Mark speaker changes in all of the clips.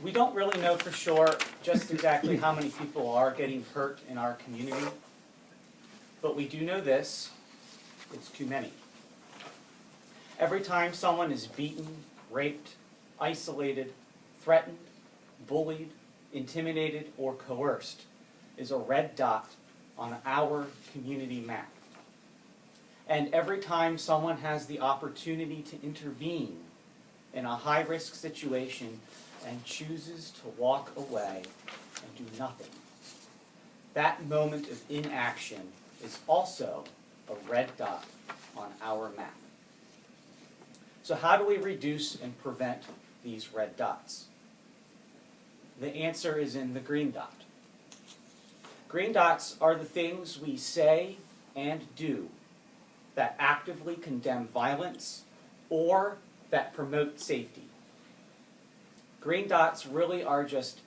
Speaker 1: We don't really know for sure just exactly how many people are getting hurt in our community, but we do know this: it's too many. Every time someone is beaten, raped, isolated, threatened, bullied, intimidated, or coerced is a red dot on our community map. And every time someone has the opportunity to intervene in a high-risk situation and chooses to walk away and do nothing, that moment of inaction is also a red dot on our map. So how do we reduce and prevent these red dots? The answer is in the green dot. Green dots are the things we say and do that actively condemn violence or that promote safety. Green dots really are just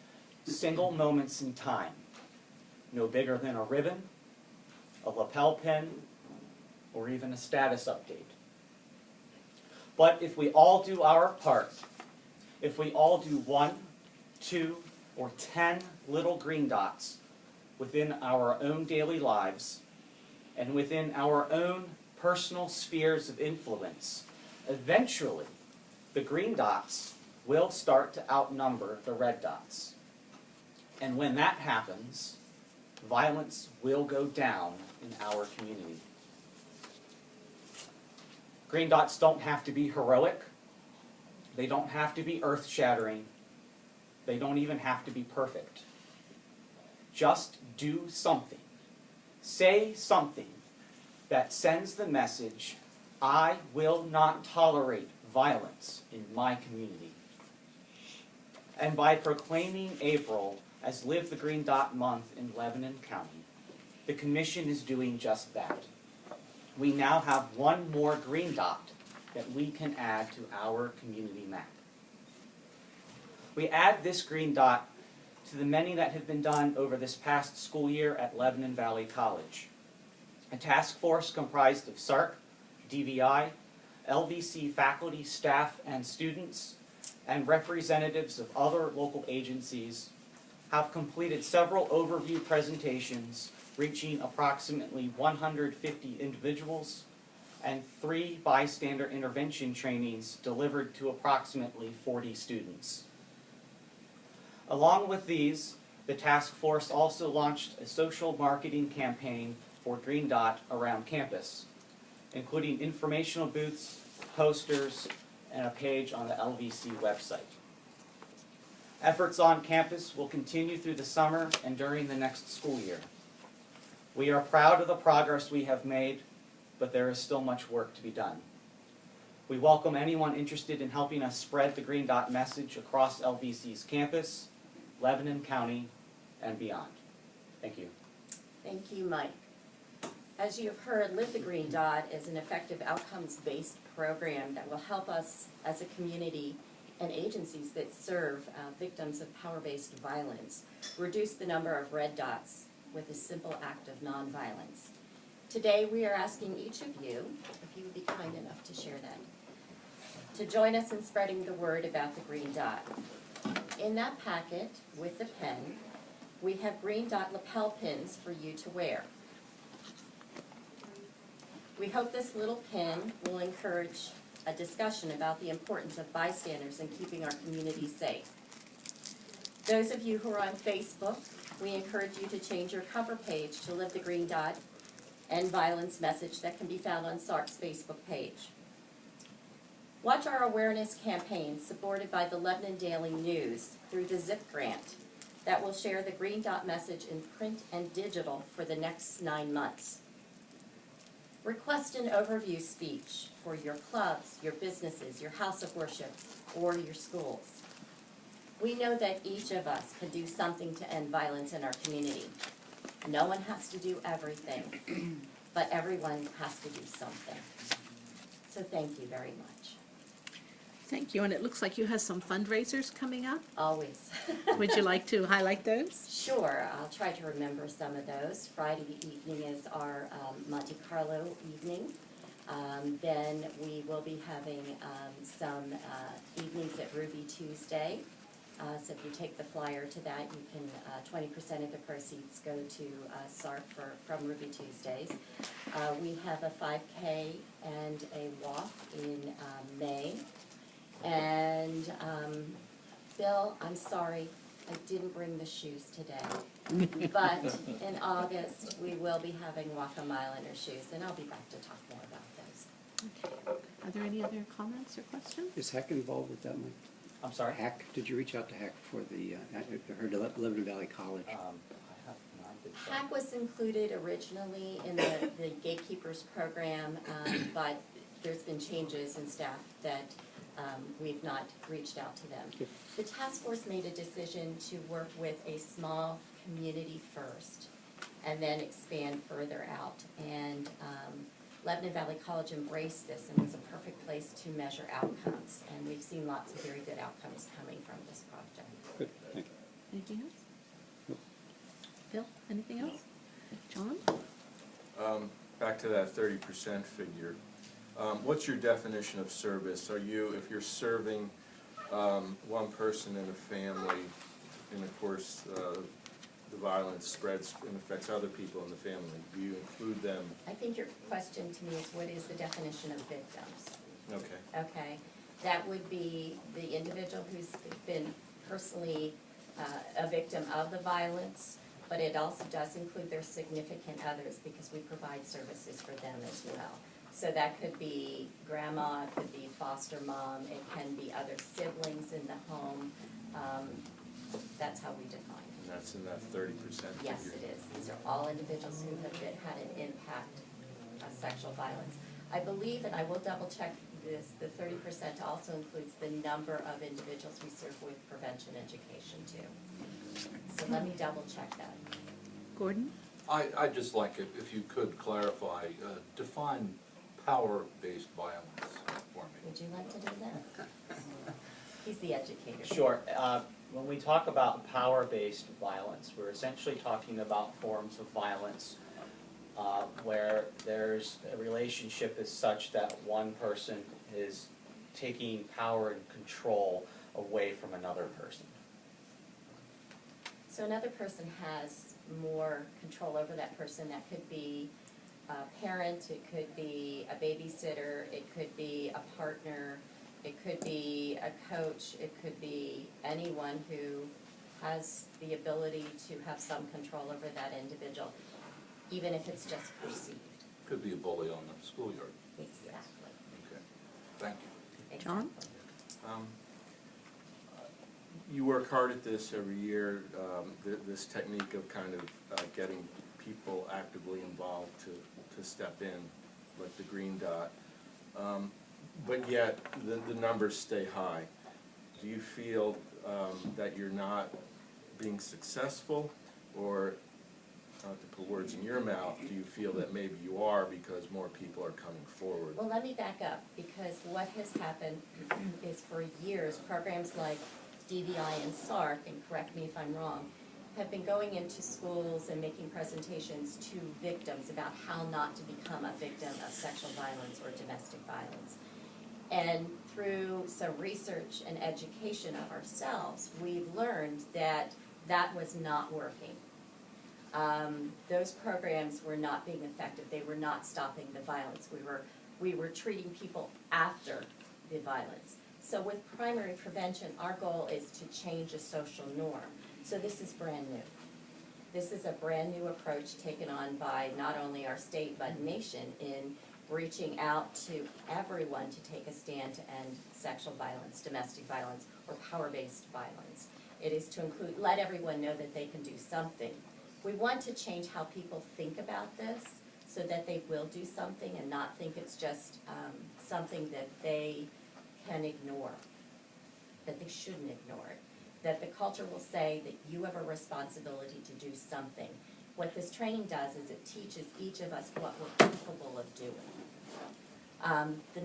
Speaker 1: single moments in time, no bigger than a ribbon, a lapel pin, or even a status update. But if we all do our part, if we all do 1, 2, or 10 little green dots within our own daily lives and within our own personal spheres of influence, eventually the green dots will start to outnumber the red dots. And when that happens, violence will go down in our community. Green dots don't have to be heroic. They don't have to be earth-shattering. They don't even have to be perfect. Just do something. Say something that sends the message, I will not tolerate violence in my community. And by proclaiming April as Live the Green Dot Month in Lebanon County, the Commission is doing just that. We now have one more green dot that we can add to our community map. We add this green dot to the many that have been done over this past school year at Lebanon Valley College. A task force comprised of SARCC, DVI, LVC faculty, staff, and students, and representatives of other local agencies have completed several overview presentations reaching approximately 150 individuals and 3 bystander intervention trainings delivered to approximately 40 students. Along with these, the task force also launched a social marketing campaign for Green Dot around campus, including informational booths, posters, and a page on the LVC website. Efforts on campus will continue through the summer and during the next school year. We are proud of the progress we have made, but there is still much work to be done. We welcome anyone interested in helping us spread the Green Dot message across LVC's campus, Lebanon County, and beyond. Thank you.
Speaker 2: Thank you, Mike. As you have heard, Live the Green Dot is an effective outcomes-based program that will help us as a community and agencies that serve victims of power-based violence reduce the number of red dots with a simple act of nonviolence. Today we are asking each of you, if you would be kind enough to share that, to join us in spreading the word about the Green Dot. In that packet, with the pen, we have Green Dot lapel pins for you to wear. We hope this little pin will encourage a discussion about the importance of bystanders in keeping our community safe. Those of you who are on Facebook, we encourage you to change your cover page to Live the Green Dot and violence message that can be found on SARCC's Facebook page. Watch our awareness campaign supported by the Lebanon Daily News through the ZIP grant that will share the Green Dot message in print and digital for the next 9 months. Request an overview speech for your clubs, your businesses, your house of worship, or your schools. We know that each of us can do something to end violence in our community. No one has to do everything, but everyone has to do something. So thank you very much.
Speaker 3: Thank you, and it looks like you have some fundraisers coming up.
Speaker 2: Always.
Speaker 3: Would you like to highlight those?
Speaker 2: Sure, I'll try to remember some of those. Friday evening is our Monte Carlo evening. Then we will be having some evenings at Ruby Tuesday. So if you take the flyer to that, you can, 20% of the proceeds go to SARCC from Ruby Tuesdays. We have a 5K and a walk in May. And Bill, I'm sorry, I didn't bring the shoes today. But in August, we will be having Walk a Mile in our shoes, and I'll be back to talk more about those.
Speaker 3: Okay. Are there any other comments or questions?
Speaker 4: Is HEC involved with that, Mike?
Speaker 1: I'm sorry?
Speaker 4: HEC, did you reach out to HEC for the, Lebanon Valley College?
Speaker 1: I have not been.
Speaker 2: HAC was included originally in the Gatekeepers program, but there's been changes in staff that we've not reached out to them.
Speaker 4: Yep.
Speaker 2: The task force made a decision to work with a small community first and then expand further out. And Lebanon Valley College embraced this and was a perfect place to measure outcomes. And we've seen lots of very good outcomes coming from this project.
Speaker 4: Good, thank you.
Speaker 3: Anything else?
Speaker 4: Nope.
Speaker 3: Bill, anything else? John?
Speaker 5: Back to that 30% figure. What's your definition of service? Are you, if you're serving one person in a family, and of course the violence spreads and affects other people in the family, do you include them?
Speaker 2: I think your question to me is, what is the definition of victims?
Speaker 5: Okay.
Speaker 2: Okay, that would be the individual who's been personally a victim of the violence, but it also does include their significant others because we provide services for them as well. So that could be grandma, it could be foster mom, it can be other siblings in the home. That's how we define it.
Speaker 5: And that's in that 30% figure?
Speaker 2: Yes, it is. These are all individuals who have had an impact of sexual violence. I believe, and I will double check this, the 30% also includes the number of individuals we serve with prevention education too. So let me double check that.
Speaker 3: Gordon?
Speaker 6: I'd just like it, if you could clarify, define power-based violence for me.
Speaker 2: Would you like to do that? He's the educator.
Speaker 1: Sure. When we talk about power-based violence, we're essentially talking about forms of violence where there's a relationship is such that one person is taking power and control away from another person.
Speaker 2: So another person has more control over that person. That could be a parent, it could be a babysitter, it could be a partner, it could be a coach, it could be anyone who has the ability to have some control over that individual, even if it's just perceived.
Speaker 6: Could be a bully on the schoolyard.
Speaker 2: Exactly.
Speaker 6: Okay, thank you.
Speaker 3: John?
Speaker 2: Exactly.
Speaker 5: You work hard at this every year, this technique of kind of getting people actively involved to step in, like the green dot. But yet, the numbers stay high. Do you feel that you're not being successful, or, not to put words in your mouth, do you feel that maybe you are because more people are coming forward?
Speaker 2: Well, let me back up, because what has happened is for years, programs like DVI and SARCC, and correct me if I'm wrong, have been going into schools and making presentations to victims about how not to become a victim of sexual violence or domestic violence. And through some research and education of ourselves, we've learned that that was not working. Those programs were not being effective. They were not stopping the violence. We were treating people after the violence. So with primary prevention, our goal is to change a social norm. So this is brand new. This is a brand new approach taken on by not only our state but nation in reaching out to everyone to take a stand to end sexual violence, domestic violence, or power-based violence. It is to include, let everyone know that they can do something. We want to change how people think about this so that they will do something and not think it's just something that they can ignore, that they shouldn't ignore it, that the culture will say that you have a responsibility to do something. What this training does is it teaches each of us what we're capable of doing. The